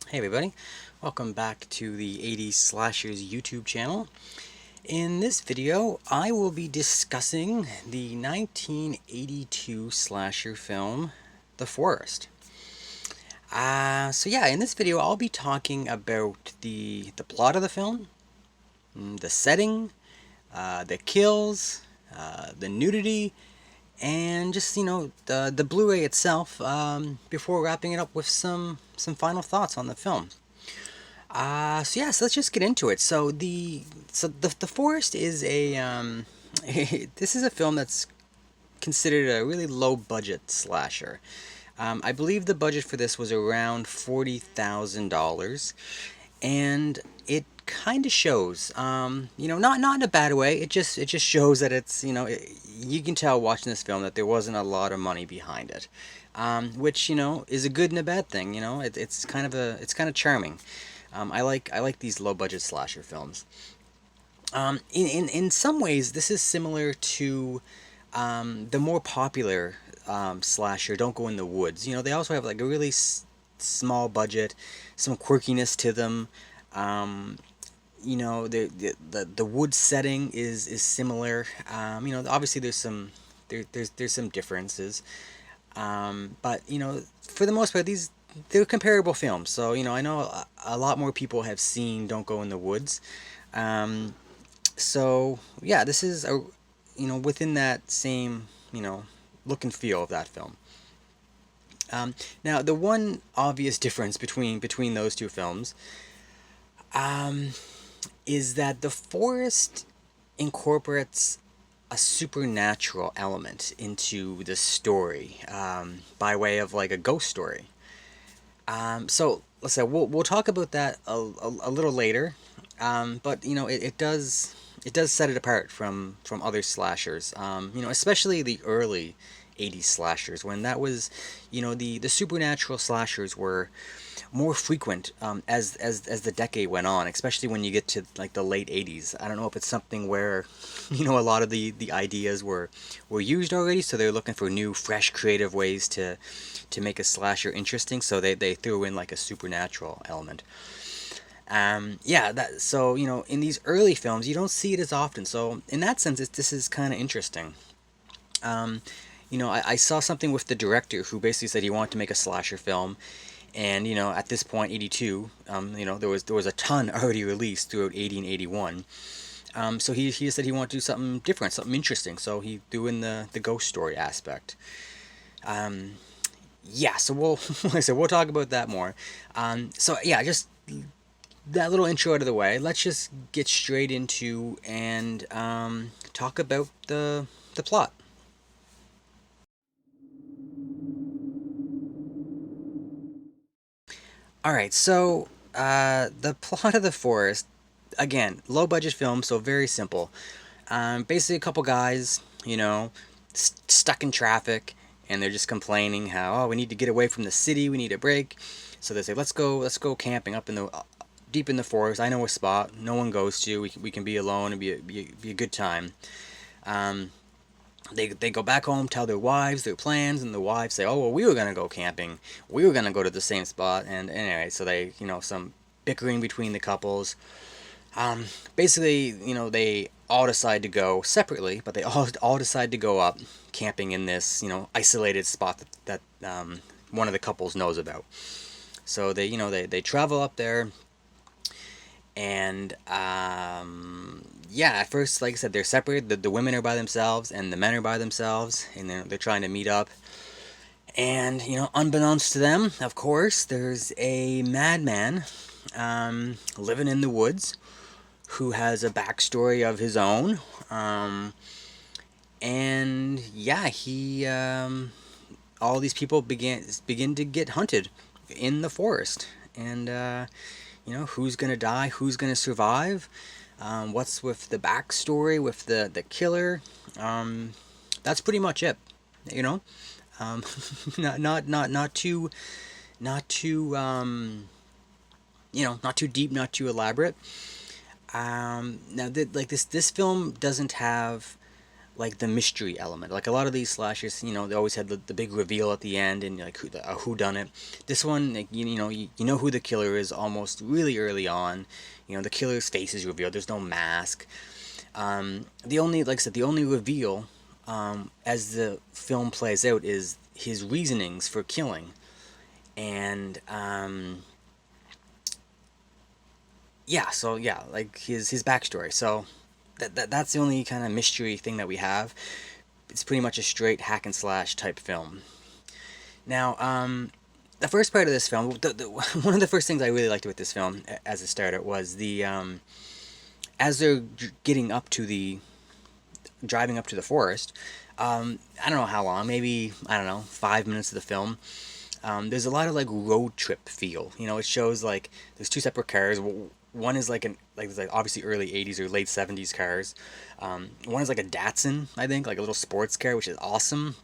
Hey everybody, welcome back to the 80s Slashers YouTube channel. In this video, I will be discussing the 1982 slasher film, The Forest. So yeah, in this video I'll be talking about the plot of the film, the setting, the kills, the nudity, and just, the Blu-ray itself, before wrapping it up with some final thoughts on the film. So let's just get into it. So the Forest is a this is a film that's considered a really low budget slasher. I believe the budget for this was around $40,000, and it kind of shows. Not in a bad way. It just shows that it's, you can tell watching this film that there wasn't a lot of money behind it, which, is a good and a bad thing. It's kind of charming. I like these low budget slasher films. In some ways, this is similar to the more popular slasher, Don't Go in the Woods. They also have like a really small budget, some quirkiness to them. Um, the wood setting is similar. Obviously there's some differences. But for the most part, they're comparable films. So I know a lot more people have seen Don't Go in the Woods. Um, so yeah, this is within that same look and feel of that film. Now the one obvious difference between those two films, um, is that The Forest incorporates a supernatural element into the story, by way of like a ghost story. So let's say we'll talk about that a little later, but it does set it apart from other slashers. Especially the early 80s slashers, when that was, the supernatural slashers were more frequent, as the decade went on, especially when you get to like the late 80s. I don't know if it's something where a lot of the ideas were used already, so they're looking for new, fresh, creative ways to make a slasher interesting, so they threw in like a supernatural element. Yeah, that so in these early films you don't see it as often. So in that sense, this is kind of interesting. Um, I saw something with the director who basically said he wanted to make a slasher film, and at this point, 82, there was a ton already released throughout 80 and 81. So he just said he wanted to do something different, something interesting. So he threw in the ghost story aspect. Um, yeah, so we'll like I said, we'll talk about that more. So yeah, just that little intro out of the way. Let's just get straight into and talk about the plot. All right, so the plot of The Forest, again, low budget film, so very simple. Basically, a couple guys, stuck in traffic, and they're just complaining how, oh, we need to get away from the city, we need a break. So they say, let's go camping up in the deep in the forest. I know a spot no one goes to. We can be alone and be a good time. Um, they go back home, tell their wives their plans, and the wives say, "Oh, well, we were gonna go camping. We were gonna go to the same spot." And anyway, so they, some bickering between the couples. Basically, they all decide to go separately, but they all decide to go up camping in this, isolated spot that one of the couples knows about. So they travel up there, and yeah, at first, like I said, they're separated. The women are by themselves, and the men are by themselves, and they're trying to meet up. And unbeknownst to them, of course, there's a madman, living in the woods, who has a backstory of his own. And yeah, he all these people begin to get hunted in the forest, and who's gonna die, who's gonna survive, what's with the backstory with the killer. That's pretty much it. You know, um, not too not too deep, not too elaborate. Now, like this film doesn't have like the mystery element. Like a lot of these slashers, they always had the big reveal at the end and like who done it. This one, like, you know who the killer is almost really early on. The killer's face is revealed. There's no mask. The only, like I said, the only reveal as the film plays out is his reasonings for killing, and yeah, so yeah, like his backstory. So that's the only kind of mystery thing that we have. It's pretty much a straight hack and slash type film. Now, the first part of this film, one of the first things I really liked with this film as it started was as they're getting up to the driving up to the forest. I don't know how long, maybe, I don't know, 5 minutes of the film. There's a lot of like road trip feel. It shows like there's two separate cars. One is like like obviously early '80s or late '70s cars. One is like a Datsun, I think, like a little sports car, which is awesome.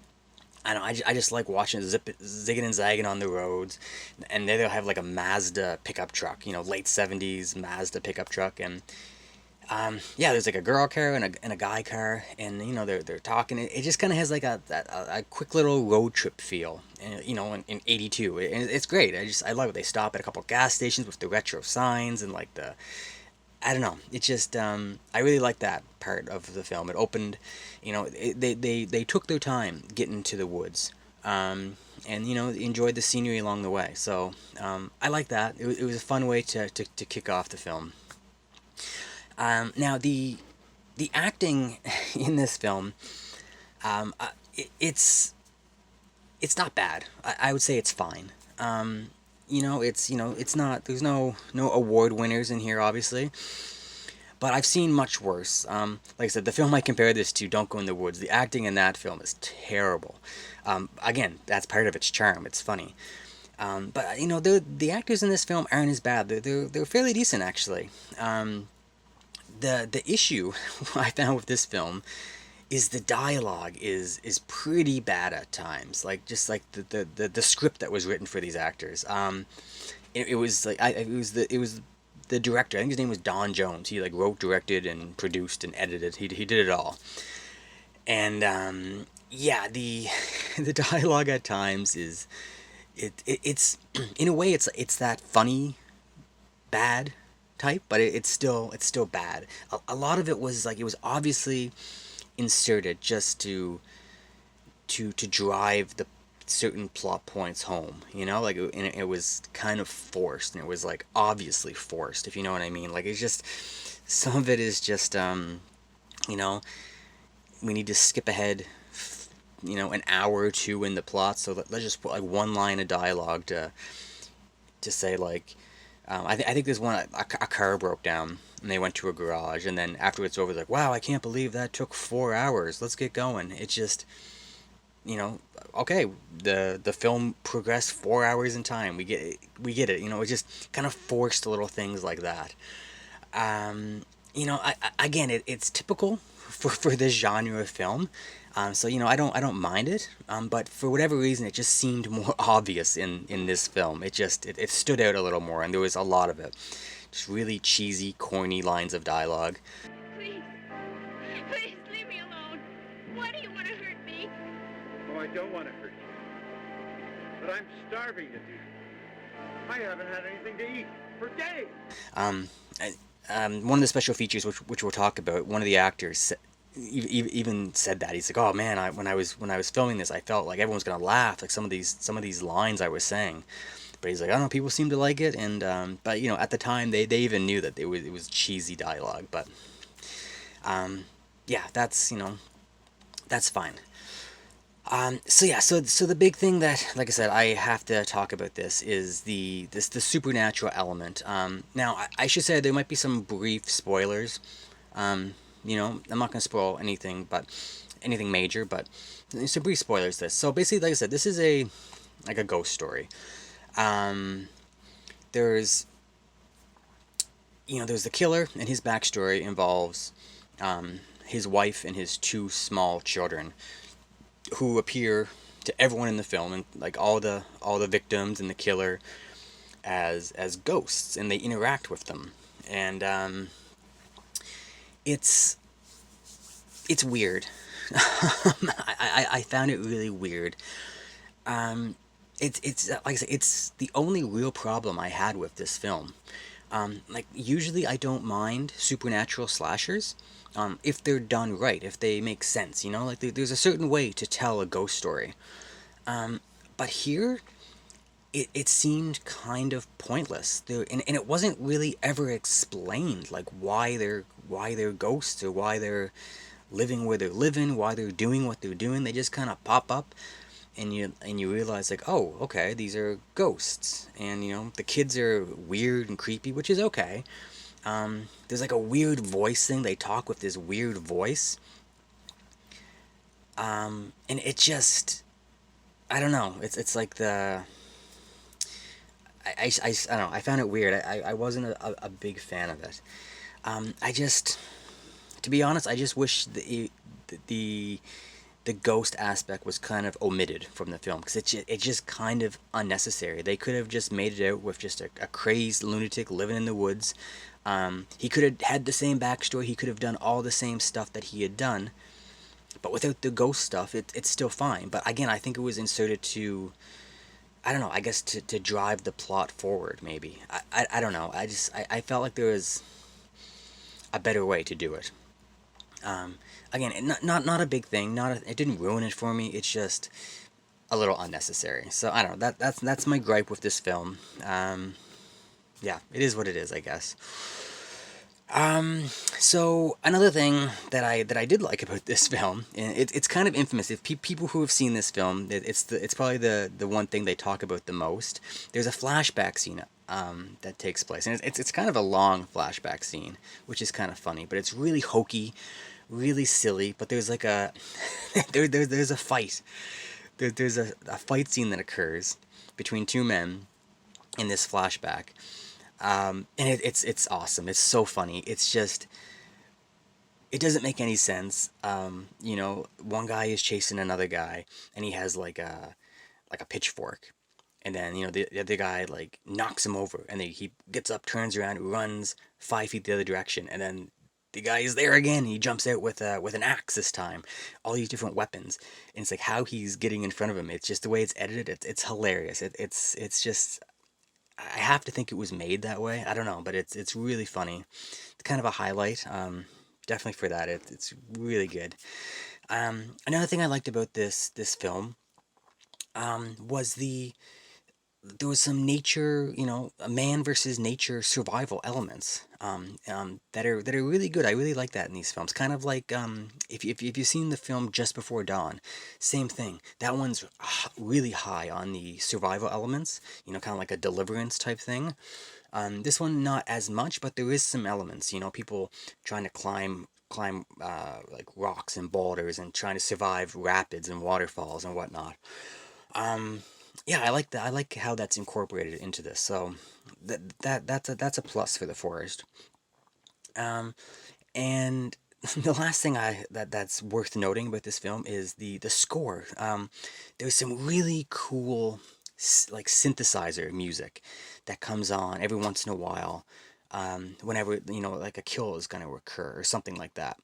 I don't know, I just like watching it zigging and zagging on the roads, and then they'll have like a Mazda pickup truck, late '70s Mazda pickup truck, and yeah, there's like a girl car and a guy car, and they're talking. It just kind of has like a quick little road trip feel, and in '82, and it's great. I love it. They stop at a couple gas stations with the retro signs and like I don't know. It just I really like that part of the film. It opened, they took their time getting to the woods, and enjoyed the scenery along the way. So I like that. It was a fun way to kick off the film. Now the acting in this film, it's not bad. I would say it's fine. It's not. There's no award winners in here, obviously. But I've seen much worse. Like I said, the film I compare this to, Don't Go in the Woods. The acting in that film is terrible. Again, that's part of its charm. It's funny. But the actors in this film aren't as bad. They're fairly decent, actually. The issue I found with this film is the dialogue is pretty bad at times. Like just like the script that was written for these actors. It was like it was the director. I think his name was Don Jones. He like wrote, directed, and produced and edited. He did it all. And yeah, the the dialogue at times is it's in a way it's that funny bad type, but it's still bad. A lot of it was like it was obviously inserted just to drive the certain plot points home, like and it was kind of forced, and it was like obviously forced, if you know what I mean. Like it's just some of it is just you know we need to skip ahead an hour or two in the plot, so let's just put like one line of dialogue to say like I think there's one a car broke down and they went to a garage, and then after it's over, like, wow, I can't believe that took 4 hours. Let's get going. It's just, okay, the film progressed 4 hours in time. We get it. It's just kind of forced little things like that. Again, it's typical for this genre of film. So I don't mind it. But for whatever reason, it just seemed more obvious in this film. It stood out a little more, and there was a lot of it. Just really cheesy, corny lines of dialogue. Please, please leave me alone. Why do you want to hurt me? Oh, I don't want to hurt you, but I'm starving to death. I haven't had anything to eat for days. One of the special features, which we'll talk about, one of the actors even said that he's like, "Oh man, when I was filming this, I felt like everyone's gonna laugh, like some of these lines I was saying." But he's like, "I don't know, people seem to like it," and but at the time they even knew that it was cheesy dialogue, but yeah, that's fine. So yeah, so the big thing that, like I said, I have to talk about this is the supernatural element. Now I should say there might be some brief spoilers. I'm not gonna spoil anything, but anything major, but some brief spoilers. So basically, like I said, this is like a ghost story. There's there's the killer, and his backstory involves his wife and his two small children, who appear to everyone in the film, and like all the victims and the killer, as ghosts, and they interact with them, and it's weird. I found it really weird. Um, it's like I said, it's the only real problem I had with this film. Like usually I don't mind supernatural slashers, if they're done right, if they make sense. You know, like there's a certain way to tell a ghost story. Um, but here, it seemed kind of pointless. And it wasn't really ever explained, like why they're ghosts or why they're living where they're living, why they're doing what they're doing. They just kind of pop up, and you realize like, oh, okay, these are ghosts, and the kids are weird and creepy, which is okay. There's like a weird voice thing. They talk with this weird voice, and it just, I don't know. It's like I don't know. I found it weird. I wasn't a big fan of it. I just, to be honest, I just wish the the ghost aspect was kind of omitted from the film because it's just kind of unnecessary. They could have just made it out with just a crazed lunatic living in the woods. He could have had the same backstory. He could have done all the same stuff that he had done, but without the ghost stuff, it's still fine. But again, I think it was inserted to, I don't know, I guess to drive the plot forward, maybe. I don't know. I felt like there was a better way to do it. Again, not a big thing. It didn't ruin it for me. It's just a little unnecessary. So I don't know. That's my gripe with this film. Yeah, it is what it is, I guess. So another thing that I did like about this film, and it's kind of infamous. If people who have seen this film, it's probably the one thing they talk about the most. There's a flashback scene that takes place, and it's kind of a long flashback scene, which is kind of funny, but it's really hokey, really silly. But there's like a there's a fight. There's a fight scene that occurs between two men in this flashback, and it's awesome. It's so funny. It's just, it doesn't make any sense. One guy is chasing another guy, and he has like a pitchfork, and then the other guy like knocks him over, and then he gets up, turns around, runs 5 feet the other direction, and then the guy is there again. He jumps out with an axe this time, all these different weapons, and it's like how he's getting in front of him. It's just the way it's edited. It's hilarious. It's just, I have to think it was made that way. I don't know, but it's really funny. It's kind of a highlight. Definitely for that. It's really good. Another thing I liked about this film was there was some nature, a man versus nature survival elements, that are really good. I really like that in these films. Kind of like, if you've seen the film Just Before Dawn, same thing. That one's really high on the survival elements. Kind of like a Deliverance type thing. This one not as much, but there is some elements. People trying to climb like rocks and boulders and trying to survive rapids and waterfalls and whatnot. Yeah, I like that. I like how that's incorporated into this. So that's a plus for the forest. Um, and the last thing that's worth noting about this film is the score. There's some really cool like synthesizer music that comes on every once in a while. Whenever like a kill is gonna occur or something like that.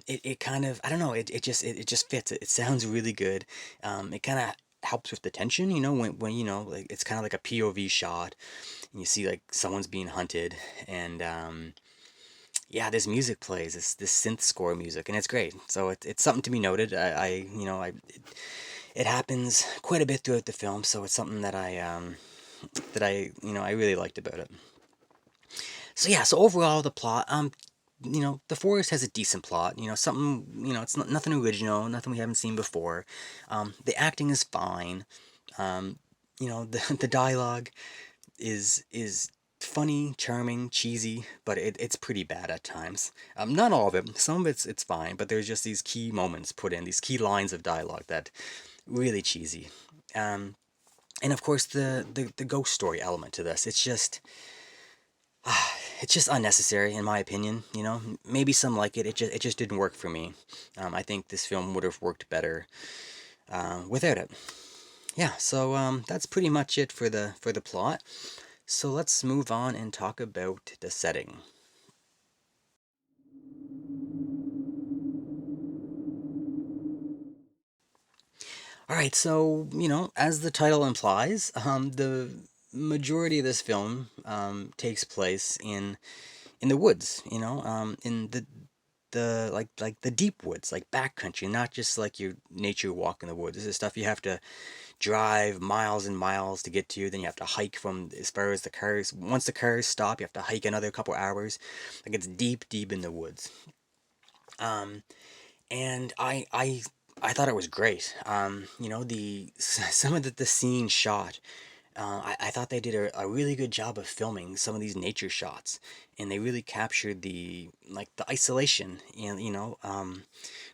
It kind of, I don't know, it just fits. It sounds really good. It kind of helps with the tension, when like it's kind of like a POV shot, and you see like someone's being hunted, and yeah, this music plays, this synth score music, and it's great. So it's something to be noted. It happens quite a bit throughout the film, so it's something that I really liked about it. So yeah, so overall the plot, The Forest has a decent plot. Something. It's not nothing original, nothing we haven't seen before. The acting is fine. The dialogue is funny, charming, cheesy, but it's pretty bad at times. Not all of it. Some of it's fine, but there's just these key moments put in, these key lines of dialogue that really cheesy. Um, and of course the ghost story element to this. It's just, It's just unnecessary in my opinion. Maybe some like it. It just didn't work for me. I think this film would have worked better without it. Yeah, so that's pretty much it for the plot. So let's move on and talk about the setting. All right, so as the title implies, the majority of this film takes place in the woods. In the like the deep woods, like backcountry, not just like your nature walk in the woods. This is stuff you have to drive miles and miles to get to. Then you have to hike from as far as the cars. Once the cars stop, you have to hike another couple hours. Like it's deep, deep in the woods. Um, and I thought it was great. The some of the scenes shot. I thought they did a really good job of filming some of these nature shots, and they really captured the isolation and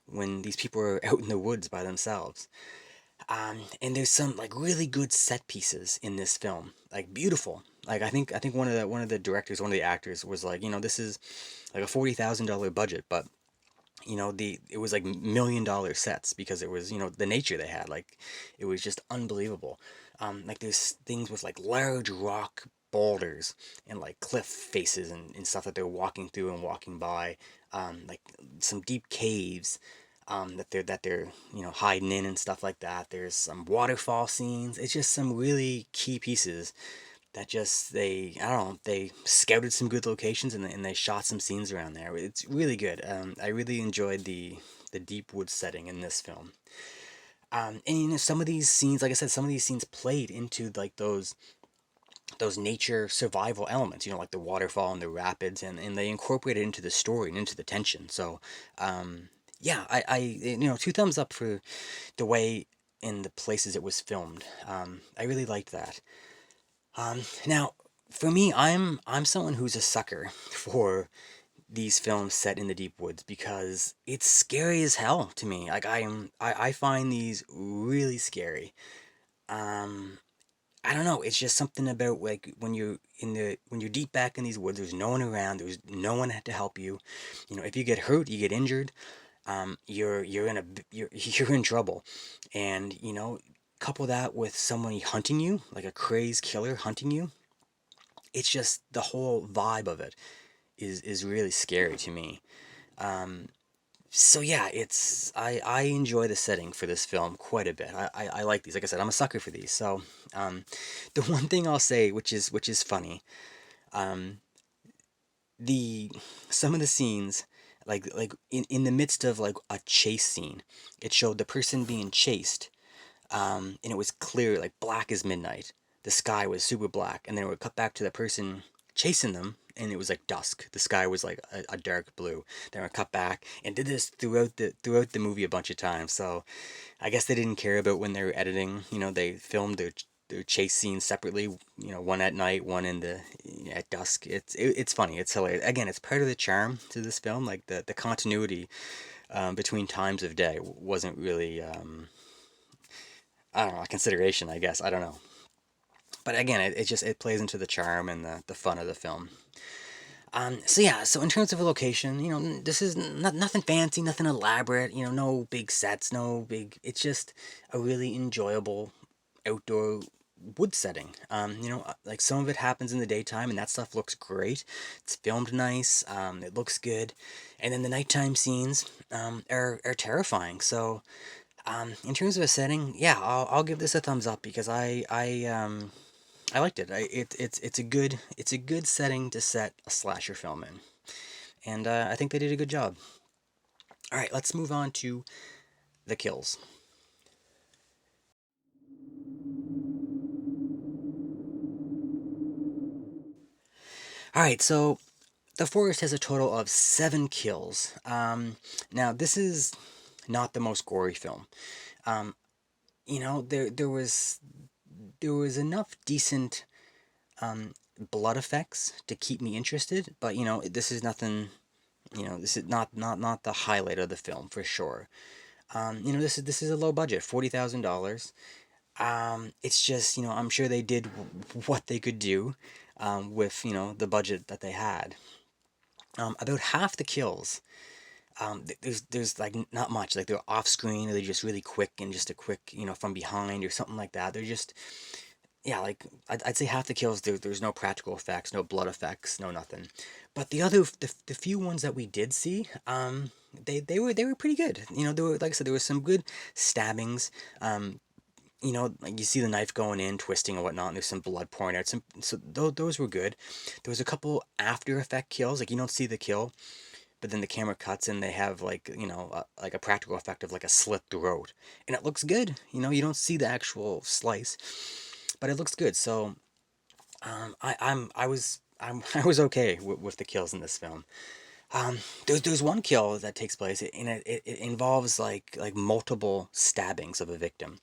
when these people are out in the woods by themselves. And there's some like really good set pieces in this film, like beautiful. Like I think one of the directors, one of the actors was like, this is like a $40,000 budget, but the it was like $1 million sets because it was the nature they had. Like it was just unbelievable. Like there's things with like large rock boulders and like cliff faces and stuff that they're walking through and walking by. Like some deep caves that they're hiding in and stuff like that. There's some waterfall scenes. It's just some really key pieces that just they I don't know, they scouted some good locations and they shot some scenes around there. It's really good. I really enjoyed the deep woods setting in this film. And some of these scenes, like I said, some of these scenes played into like those nature survival elements, like the waterfall and the rapids, and they incorporated it into the story and into the tension. So yeah, two thumbs up for the way in the places it was filmed. I really liked that. Now, for me, I'm someone who's a sucker for these films set in the deep woods because it's scary as hell to me. Like I find these really scary. Um, I don't know. It's just something about like when you're deep back in these woods. There's no one around. There's no one to help you. If you get hurt, you get injured. You're in trouble, and couple that with someone hunting you, like a crazed killer hunting you. It's just the whole vibe of it is really scary to me. Um, so yeah, I enjoy the setting for this film quite a bit. I like these. Like I said, I'm a sucker for these. So the one thing I'll say, which is funny, um, the some of the scenes, like in the midst of like a chase scene, it showed the person being chased, and it was clear, like black as midnight. The sky was super black, and then it would cut back to the person chasing them, and it was like dusk. The sky was like a dark blue. Then it would cut back, and did this throughout the movie a bunch of times. So I guess they didn't care about when they were editing. They filmed their chase scenes separately. One at night, one at dusk. It's funny. It's hilarious. Again, it's part of the charm to this film. Like the continuity between times of day wasn't really. I don't know, a consideration, I guess. I don't know. But again, it plays into the charm and the fun of the film. So yeah, so in terms of a location, this is nothing fancy, nothing elaborate, no big sets, no big. It's just a really enjoyable outdoor wood setting. Like some of it happens in the daytime, and that stuff looks great. It's filmed nice. It looks good, and then the nighttime scenes are terrifying. So in terms of a setting, yeah, I'll give this a thumbs up because I liked it. It's a good setting to set a slasher film in, and I think they did a good job. All right, let's move on to the kills. All right, so the forest has a total of 7 kills. Now this is not the most gory film. Um, there was enough decent blood effects to keep me interested, but this is nothing. This is not the highlight of the film for sure. This is a low budget, $40,000. It's just I'm sure they did what they could do. with the budget that they had. About half the kills, there's like not much, like they're off screen, or they're just really quick, and just a quick from behind or something like that. They're just, yeah, like I'd say half the kills there's no practical effects, no blood effects, no nothing. But the few ones that we did see, they were pretty good. There were, like I said, there was some good stabbings. Like you see the knife going in, twisting and whatnot, and there's some blood pouring out. So those were good. There was a couple after effect kills, like you don't see the kill, but then the camera cuts and they have like like a practical effect of like a slit throat, and it looks good. You don't see the actual slice, but it looks good. So I was okay with the kills in this film. There's one kill that takes place, and it involves like multiple stabbings of a victim,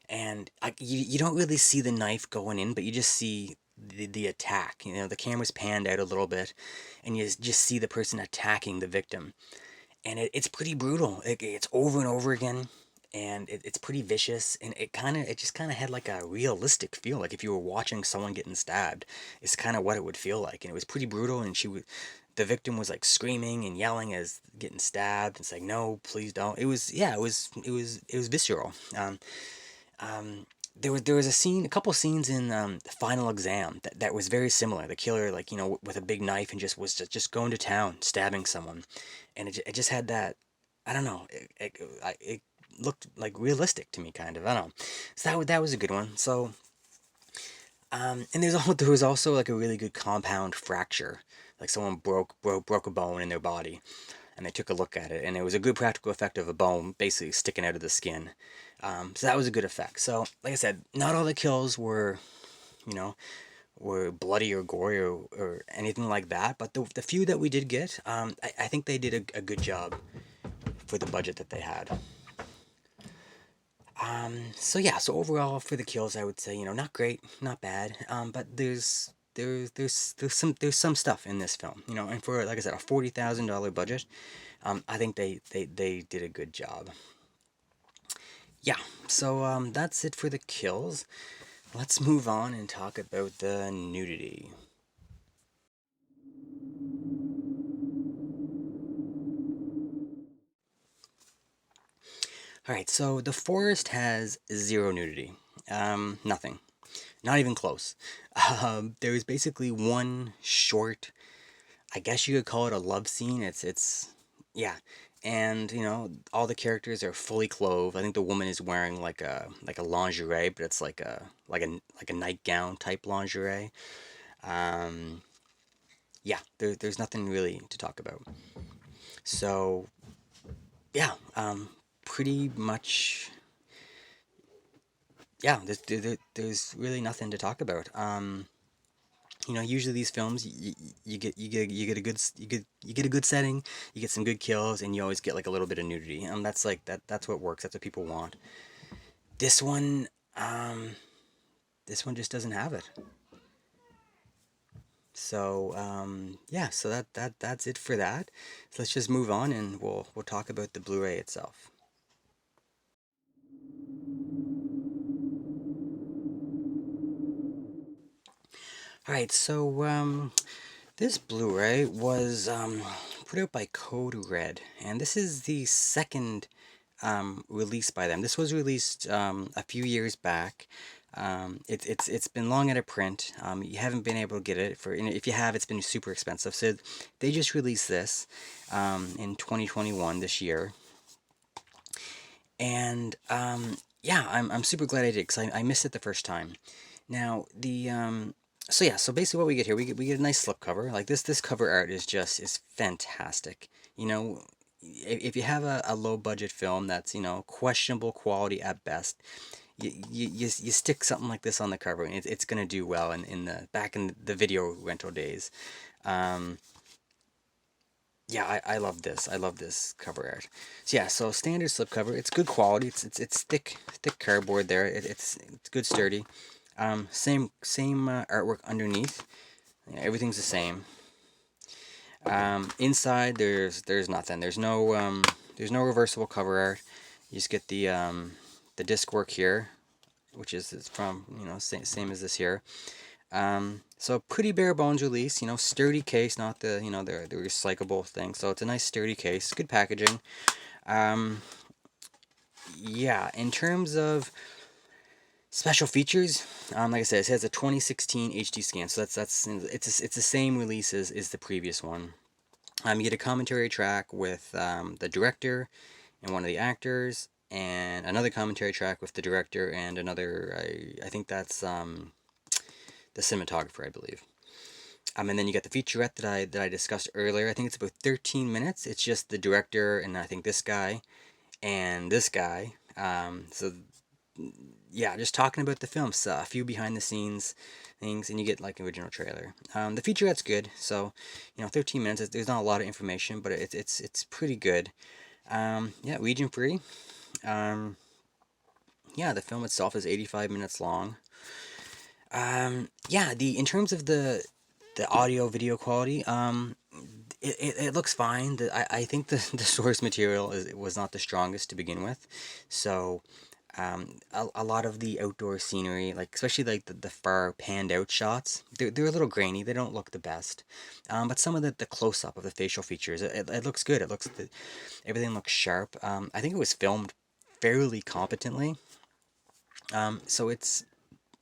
and you don't really see the knife going in, but you just see the attack. The camera's panned out a little bit, and you just see the person attacking the victim, and it's pretty brutal. It's over and over again, and it's pretty vicious, and it just kind of had like a realistic feel, like if you were watching someone getting stabbed, it's kind of what it would feel like, and it was pretty brutal. And the victim was like screaming and yelling as getting stabbed. It's like, no, please don't. It was, yeah, it was visceral. There was a couple scenes in the Final Exam that was very similar. The killer, like with a big knife, and just going to town, stabbing someone, and it just had that. I don't know. It looked like realistic to me, kind of. I don't know. So that was a good one. So and there was also like a really good compound fracture, like someone broke a bone in their body, and they took a look at it, and it was a good practical effect of a bone basically sticking out of the skin. So that was a good effect. So, like I said, not all the kills you know, were bloody or gory or anything like that, but the few that we did get, I think they did a good job for the budget that they had. So yeah, so overall for the kills, I would say, not great, not bad, but there's some stuff in this film, and for, like I said, a $40,000 budget, I think they did a good job. Yeah, so that's it for the kills. Let's move on and talk about the nudity. Alright, so The Forest has zero nudity. Nothing. Not even close. There is basically one short, I guess you could call it a love scene. Yeah. And, all the characters are fully clothed. I think the woman is wearing like a lingerie, but it's like a nightgown type lingerie. Um, yeah, there's nothing really to talk about. So, yeah, pretty much, yeah, there's really nothing to talk about. Usually these films, you get a good setting, you get some good kills, and you always get like a little bit of nudity. That's like that's what works. That's what people want. This one, um, this one just doesn't have it. So yeah, so that's it for that. So let's just move on, and we'll talk about the Blu-ray itself. All right, so this Blu-ray was put out by Code Red, and this is the second release by them. This was released a few years back. It's been long out of print. You haven't been able to get it for, if you have, it's been super expensive. So they just released this in 2021, this year, and yeah, I'm super glad I did, because I missed it the first time. Now so yeah, so basically what we get here, we get a nice slipcover. Like this cover art is fantastic. If you have a low budget film that's questionable quality at best, you stick something like this on the cover, and it's gonna do well in the back in the video rental days. Um, yeah, I love this. I love this cover art. So yeah, so standard slipcover. It's good quality. It's thick cardboard there. It's good, sturdy. Same artwork underneath. Yeah, everything's the same. Inside there's nothing. There's no reversible cover art. You just get the disc work here, which is from same as this here. So pretty bare bones release, sturdy case, not the, the recyclable thing. So it's a nice sturdy case, good packaging. Um, yeah, in terms of special features, like I said, it has a 2016 HD scan, so it's the same release as the previous one. You get a commentary track with the director and one of the actors, and another commentary track with the director and another. I think that's the cinematographer, I believe. And then you get the featurette that I discussed earlier. I think it's about 13 minutes. It's just the director and I think this guy and this guy. So yeah, just talking about the film, so a few behind the scenes things, and you get like an original trailer. The featurette's good, so 13 minutes. There's not a lot of information, but it's pretty good. Yeah, region free. Um, yeah, the film itself is 85 minutes long. Yeah, the in terms of the audio video quality, it looks fine. I think the source material was not the strongest to begin with, so a lot of the outdoor scenery, like especially like the far panned out shots, they're a little grainy. They don't look the best, but some of the close up of the facial features, it looks good. Everything looks sharp. I think it was filmed fairly competently. So it's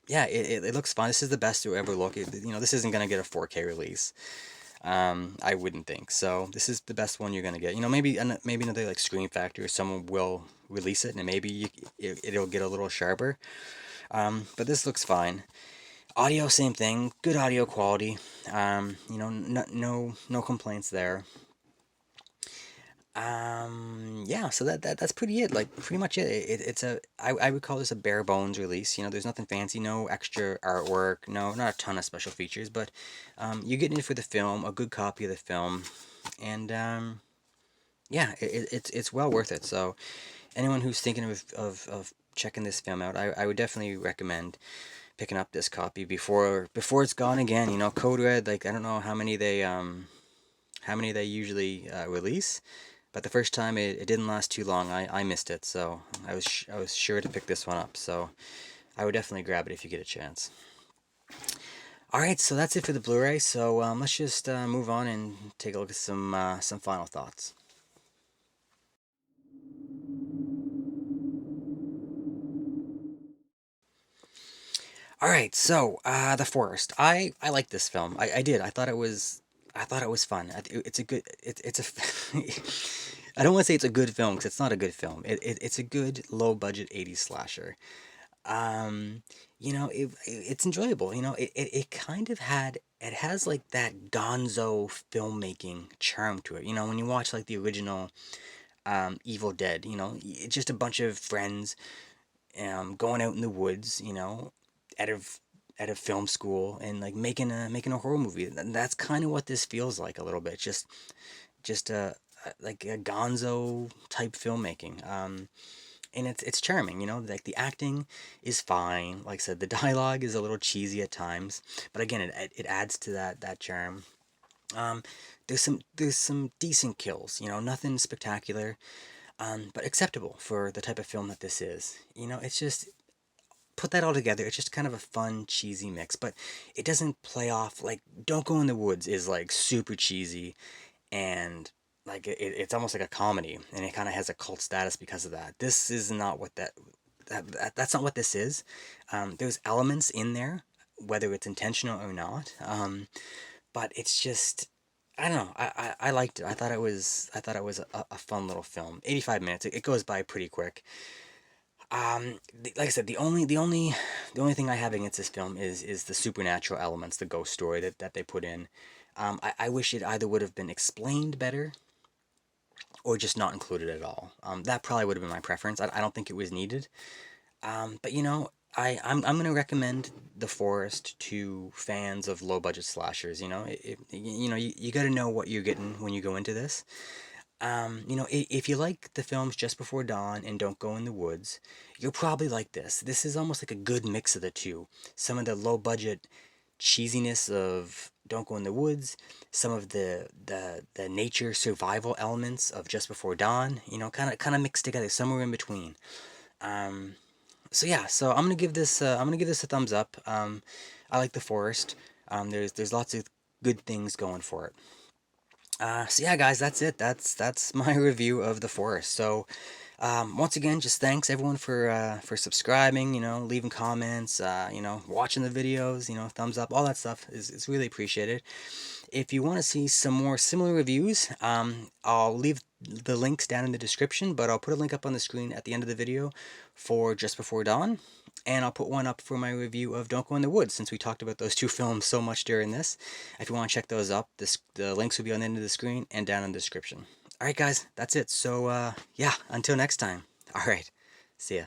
yeah, it looks fine. This is the best to ever look. This isn't gonna get a 4K release. I wouldn't think so. This is the best one you're gonna get. Maybe another like Screen Factory, someone will release it, and maybe it'll get a little sharper. But this looks fine. Audio, same thing. Good audio quality. No complaints there. Yeah, so that's pretty it. Like pretty much it. It's I would call this a bare bones release. There's nothing fancy, no extra artwork, no, not a ton of special features, but you're getting it for the film, a good copy of the film, and yeah, it's well worth it. So anyone who's thinking of checking this film out, I would definitely recommend picking up this copy before it's gone again. Code Red, like I don't know how many they usually release. But the first time it didn't last too long. I missed it, so I was sure to pick this one up. So I would definitely grab it if you get a chance. All right, so that's it for the Blu-ray. So let's just move on and take a look at some final thoughts. All right, so The Forest. I like this film. I did. I thought it was fun. It's a good. It's a. I don't want to say it's a good film because it's not a good film. It's a good low budget 80s slasher. It's enjoyable. It kind of it has like that gonzo filmmaking charm to it. When you watch like the original Evil Dead, it's just a bunch of friends going out in the woods, out of film school and like making a horror movie. And that's kind of what this feels like a little bit. Just like a gonzo type filmmaking. And it's charming, like the acting is fine. Like I said, the dialogue is a little cheesy at times, but again, it adds to that charm. Um, there's some decent kills, nothing spectacular, but acceptable for the type of film that this is. It's just put that all together. It's just kind of a fun, cheesy mix, but it doesn't play off like Don't Go in the Woods is like super cheesy and like it's almost like a comedy, and it kind of has a cult status because of that. This is not what that's not what this is. There's elements in there, whether it's intentional or not, but it's just I don't know. I liked it. I thought it was a fun little film. 85 minutes. It goes by pretty quick. Like I said, the only thing I have against this film is the supernatural elements, the ghost story that they put in. I wish it either would have been explained better or just not included at all. That probably would have been my preference. I don't think it was needed. But I'm gonna recommend The Forest to fans of low budget slashers. You got to know what you're getting when you go into this. If you like the films Just Before Dawn and Don't Go in the Woods, you'll probably like this. This is almost like a good mix of the two. Some of the low budget cheesiness of Don't Go in the Woods, some of the nature survival elements of Just Before Dawn, kind of mixed together, somewhere in between. So yeah, so I'm gonna give this a thumbs up. I like The Forest. There's lots of good things going for it. So yeah, guys, that's it. That's my review of The Forest. So once again, just thanks everyone for subscribing. Leaving comments. Watching the videos. Thumbs up. All that stuff is really appreciated. If you want to see some more similar reviews, I'll leave the links down in the description, but I'll put a link up on the screen at the end of the video for Just Before Dawn, and I'll put one up for my review of Don't Go in the Woods, since we talked about those two films so much during this. If you want to check those up, the links will be on the end of the screen and down in the description. Alright guys, that's it. So yeah, until next time. Alright, see ya.